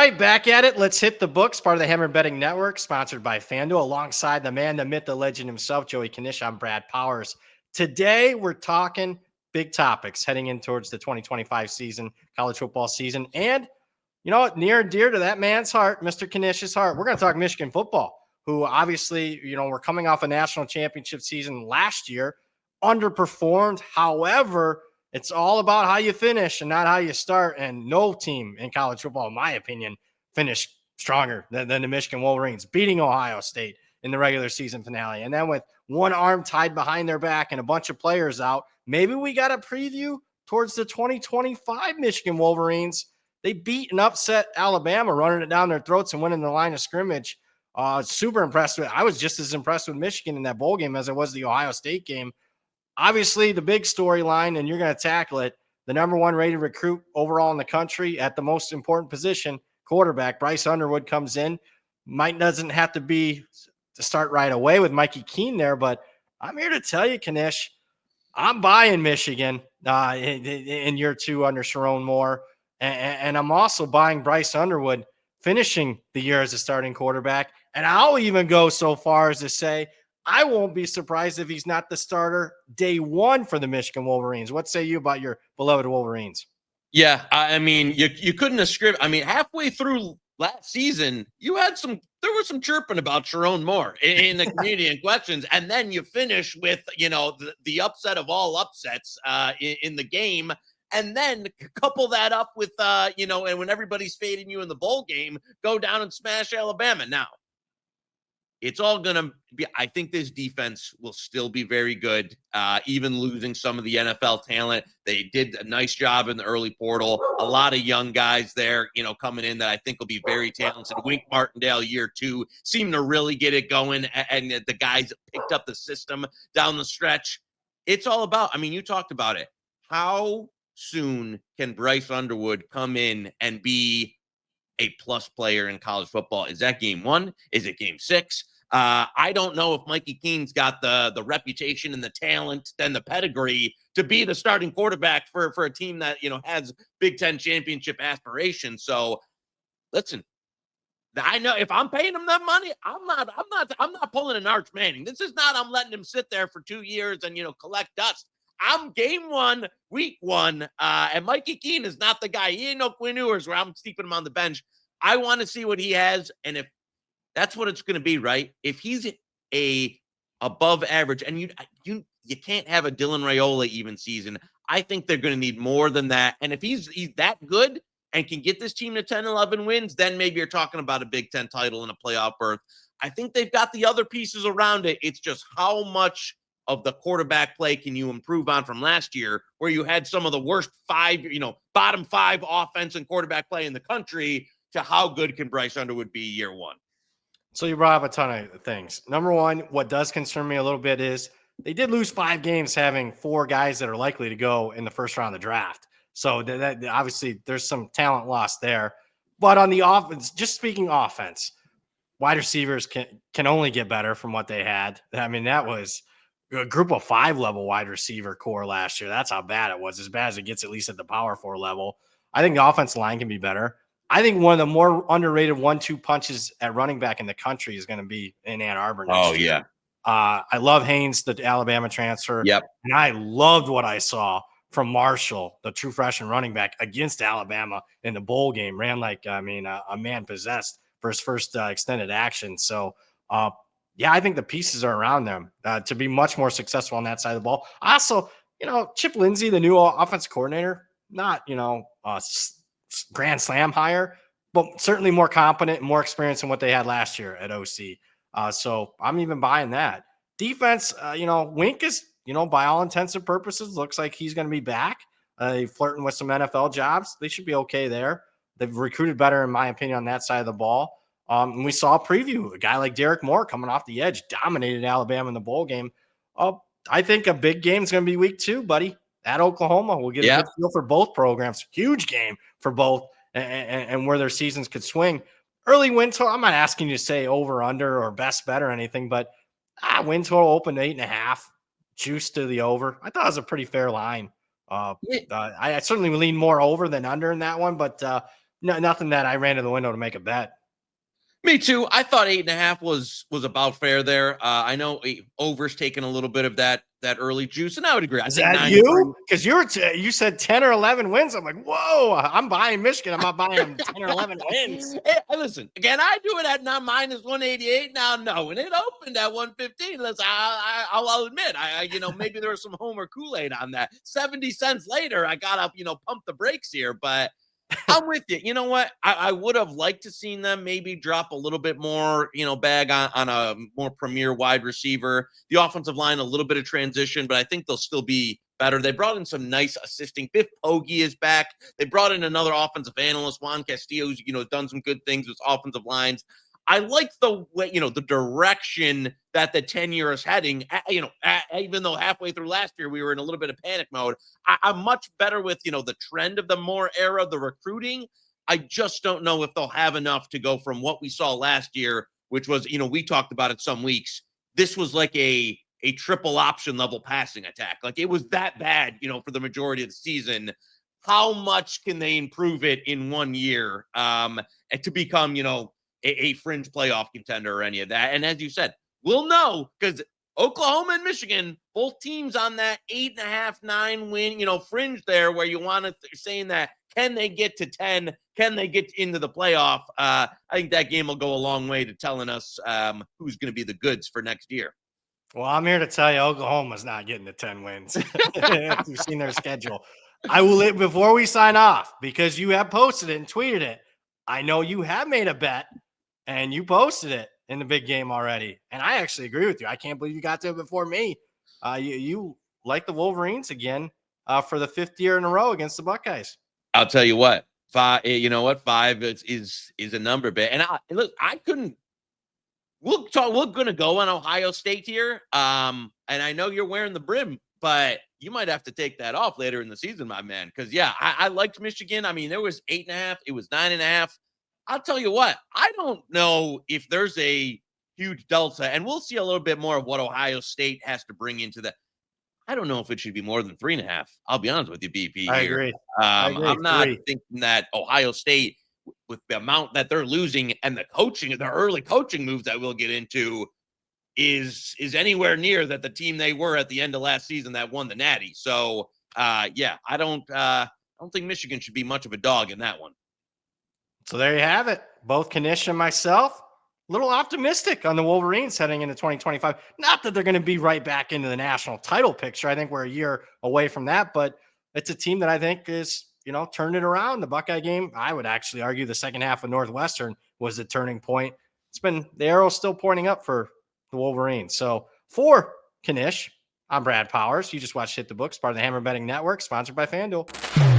right, back at it. Let's hit the books. Part of the Hammer Betting Network, sponsored by FanDuel, alongside the man, the myth, the legend himself, Joey Knish. I'm Brad Powers. Today, we're talking big topics heading in towards the 2025 season, college football season. And, you know what, near and dear to that man's heart, Mr. Knish's heart, we're going to talk Michigan football, who obviously, we're coming off a national championship season last year, underperformed. However, it's all about how you finish and not how you start. And no team in college football, in my opinion, finished stronger than the Michigan Wolverines, beating Ohio State in the regular season finale. And then with one arm tied behind their back and a bunch of players out, maybe we got a preview towards the 2025 Michigan Wolverines. They beat and upset Alabama, running it down their throats and winning the line of scrimmage. Super impressed with. I was just as impressed with Michigan in that bowl game as I was the Ohio State game. Obviously, the big storyline, and you're going to tackle it, the number one rated recruit overall in the country at the most important position, quarterback, Bryce Underwood, comes in. Mike doesn't have to be to start right away with Mikey Keene there, but I'm here to tell you, Knish, I'm buying Michigan in year two under Sherrone Moore, and I'm also buying Bryce Underwood finishing the year as a starting quarterback. And I'll even go so far as to say I won't be surprised if he's not the starter day one for the Michigan Wolverines. What say you about your beloved Wolverines? Yeah, I mean, you couldn't have scripted. I mean, halfway through last season, there was some chirping about Sherrone Moore in the community and questions, and then you finish with the upset of all upsets in the game, and then couple that up with and when everybody's fading you in the bowl game, go down and smash Alabama. Now, it's all going to be, I think this defense will still be very good, even losing some of the NFL talent. They did a nice job in the early portal. A lot of young guys there, coming in that I think will be very talented. Wink Martindale, year two, seemed to really get it going, and the guys picked up the system down the stretch. It's all about, you talked about it. How soon can Bryce Underwood come in and be a plus player in college football? Is that game one? Is it game six? I don't know if Mikey Keene's got the reputation and the talent and the pedigree to be the starting quarterback for a team that, has Big Ten championship aspirations. So listen, I know if I'm paying him that money, I'm not pulling an Arch Manning. This is not, I'm letting him sit there for 2 years and, collect dust. I'm game one, week one, and Mikey Keene is not the guy. He ain't no Quinn Ewers where I'm keeping him on the bench. I want to see what he has, and if that's what it's going to be, right? If he's a above average, and you can't have a Dylan Raiola even season. I think they're going to need more than that. And if he's that good and can get this team to 10, 11 wins, then maybe you're talking about a Big Ten title and a playoff berth. I think they've got the other pieces around it. It's just how much of the quarterback play can you improve on from last year, where you had some of the worst bottom five offense and quarterback play in the country, to how good can Bryce Underwood be year one? So you brought up a ton of things. Number one, what does concern me a little bit is they did lose 5 games having 4 guys that are likely to go in the first round of the draft. So that obviously there's some talent lost there. But on the offense, just speaking offense, wide receivers can only get better from what they had. I mean, that was a group of 5 level wide receiver core last year. That's how bad it was, as bad as it gets, at least at the power 4 level. I think the offensive line can be better. I think one of the more underrated 1-2 punches at running back in the country is going to be in Ann Arbor next year. Yeah. I love Haynes, the Alabama transfer. Yep. And I loved what I saw from Marshall, the true freshman running back, against Alabama in the bowl game. Ran like, a man possessed for his first extended action. So, I think the pieces are around them to be much more successful on that side of the ball. Also, Chip Lindsey, the new offensive coordinator, not, grand slam hire, but certainly more competent and more experienced than what they had last year at OC. So I'm even buying that. Defense, Wink is, by all intents and purposes, looks like he's going to be back. Flirting with some NFL jobs. They should be okay there. They've recruited better, in my opinion, on that side of the ball. And we saw a preview. A guy like Derek Moore coming off the edge, dominated Alabama in the bowl game. I think a big game is going to be week 2, buddy. At Oklahoma, we'll get a good feel for both programs. Huge game for both, and where their seasons could swing. Early win total, I'm not asking you to say over, under, or best bet or anything, but win total opened 8.5, juice to the over. I thought it was a pretty fair line. I certainly would lean more over than under in that one, but No, nothing that I ran to the window to make a bet. Me too. I thought 8.5 was about fair there. I know over's taken a little bit of that early juice, and I would agree. I Is think that 9 you? Because you said 10 or 11 wins. I'm like, whoa, I'm buying Michigan. I'm not buying them 10 or 11 wins. Hey, listen, again, I do it at now minus 188. Now, no, when it opened at 115, I'll admit, maybe there was some Homer Kool-Aid on that. 70 cents later, I got up, pump the brakes here, but I'm with you. You know what? I would have liked to seen them maybe drop a little bit more, bag on a more premier wide receiver. The offensive line, a little bit of transition, but I think they'll still be better. They brought in some nice assisting. Biff Poggi is back. They brought in another offensive analyst, Juan Castillo, who's, done some good things with offensive lines. I like the way, the direction that the tenure is heading. Even though halfway through last year we were in a little bit of panic mode, I'm much better with, the trend of the Moore era, the recruiting. I just don't know if they'll have enough to go from what we saw last year, which was, we talked about it some weeks. This was like a triple option level passing attack. Like it was that bad, for the majority of the season. How much can they improve it in 1 year and to become, a fringe playoff contender or any of that? And as you said, we'll know because Oklahoma and Michigan, both teams on that 8.5, 9 win, fringe there where you want to saying that, can they get to 10? Can they get into the playoff? I think that game will go a long way to telling us who's going to be the goods for next year. Well, I'm here to tell you Oklahoma's not getting to 10 wins. You've seen their schedule. I will, before we sign off, because you have posted it and tweeted it, I know you have made a bet and you posted it in the big game already. And I actually agree with you. I can't believe you got to it before me. You like the Wolverines again for the 5th year in a row against the Buckeyes. I'll tell you what, 5, 5 is a number bit. And I couldn't, we're going to go on Ohio State here. And I know you're wearing the brim, but you might have to take that off later in the season, my man. Because, I liked Michigan. I mean, there was 8.5. It was 9.5. I'll tell you what, I don't know if there's a huge delta. And we'll see a little bit more of what Ohio State has to bring into that. I don't know if it should be more than 3.5. I'll be honest with you, BP. I here. agree. I'm not thinking that Ohio State, with the amount that they're losing and the early coaching moves that we'll get into, is anywhere near that the team they were at the end of last season that won the Natty. So, I don't think Michigan should be much of a dog in that one. So there you have it. Both Knish and myself, a little optimistic on the Wolverines heading into 2025. Not that they're going to be right back into the national title picture. I think we're a year away from that, but it's a team that I think is, turned it around. The Buckeye game, I would actually argue the second half of Northwestern was the turning point. The arrow's still pointing up for the Wolverines. So for Knish, I'm Brad Powers. You just watched Hit the Books, part of the Hammer Betting Network, sponsored by FanDuel.